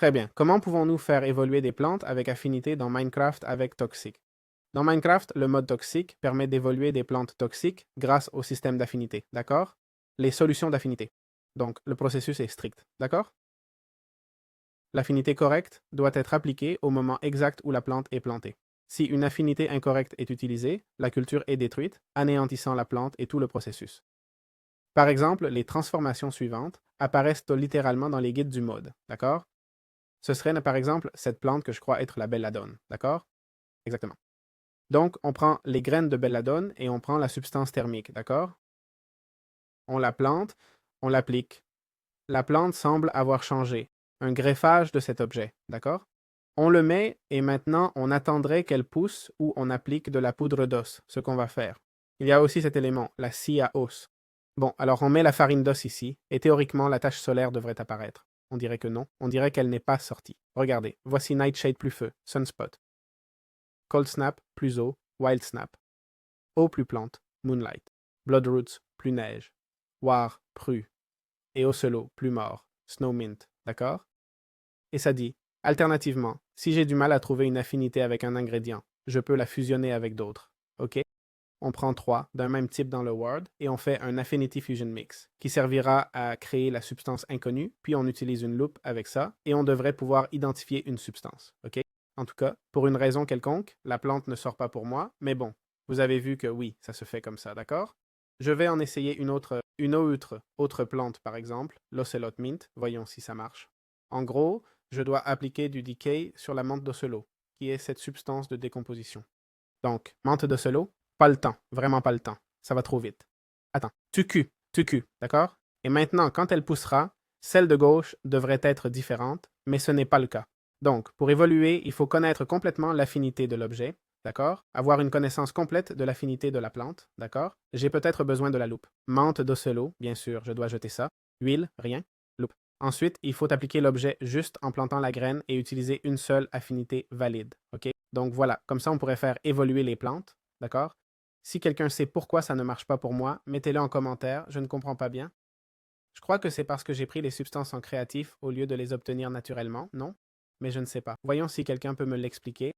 Très bien. Comment pouvons-nous faire évoluer des plantes avec affinité dans Minecraft avec Toxic? Dans Minecraft, le mode toxique permet d'évoluer des plantes toxiques grâce au système d'affinité, d'accord? Les solutions d'affinité. Donc, le processus est strict, d'accord? L'affinité correcte doit être appliquée au moment exact où la plante est plantée. Si une affinité incorrecte est utilisée, la culture est détruite, anéantissant la plante et tout le processus. Par exemple, les transformations suivantes apparaissent littéralement dans les guides du mode, d'accord? Ce serait par exemple cette plante que je crois être la belladone, d'accord? Exactement. Donc, on prend les graines de belladone et on prend la substance thermique, d'accord? On la plante, on l'applique. La plante semble avoir changé. Un greffage de cet objet, d'accord? On le met et maintenant on attendrait qu'elle pousse ou on applique de la poudre d'os, ce qu'on va faire. Il y a aussi cet élément, la scie à os. Bon, alors on met la farine d'os ici et théoriquement la tache solaire devrait apparaître. On dirait que non, on dirait qu'elle n'est pas sortie. Regardez, voici Nightshade plus feu, Sunspot. Cold Snap plus eau, Wild Snap. Eau plus plante, Moonlight. Bloodroots plus neige. War pru. Et Ocelot plus mort, Snowmint, d'accord? Et ça dit, alternativement, si j'ai du mal à trouver une affinité avec un ingrédient, je peux la fusionner avec d'autres. OK? On prend trois d'un même type dans le Word et on fait un Affinity Fusion Mix qui servira à créer la substance inconnue, puis on utilise une loupe avec ça et on devrait pouvoir identifier une substance. OK? En tout cas, pour une raison quelconque, la plante ne sort pas pour moi, mais bon, vous avez vu que oui, ça se fait comme ça, d'accord? Je vais en essayer une autre plante par exemple, l'Ocelot Mint, voyons si ça marche. En gros, je dois appliquer du decay sur la menthe d'Ocelot, qui est cette substance de décomposition. Donc, menthe d'Ocelot, pas le temps, vraiment pas le temps, ça va trop vite. Attends, tu d'accord? Et maintenant, quand elle poussera, celle de gauche devrait être différente, mais ce n'est pas le cas. Donc, pour évoluer, il faut connaître complètement l'affinité de l'objet, d'accord? Avoir une connaissance complète de l'affinité de la plante, d'accord? J'ai peut-être besoin de la loupe. Menthe d'Ocelot, bien sûr, je dois jeter ça. Huile, rien. Loupe. Ensuite, il faut appliquer l'objet juste en plantant la graine et utiliser une seule affinité valide, ok? Donc voilà, comme ça on pourrait faire évoluer les plantes, d'accord? Si quelqu'un sait pourquoi ça ne marche pas pour moi, mettez-le en commentaire, je ne comprends pas bien. Je crois que c'est parce que j'ai pris les substances en créatif au lieu de les obtenir naturellement, non? Mais je ne sais pas. Voyons si quelqu'un peut me l'expliquer.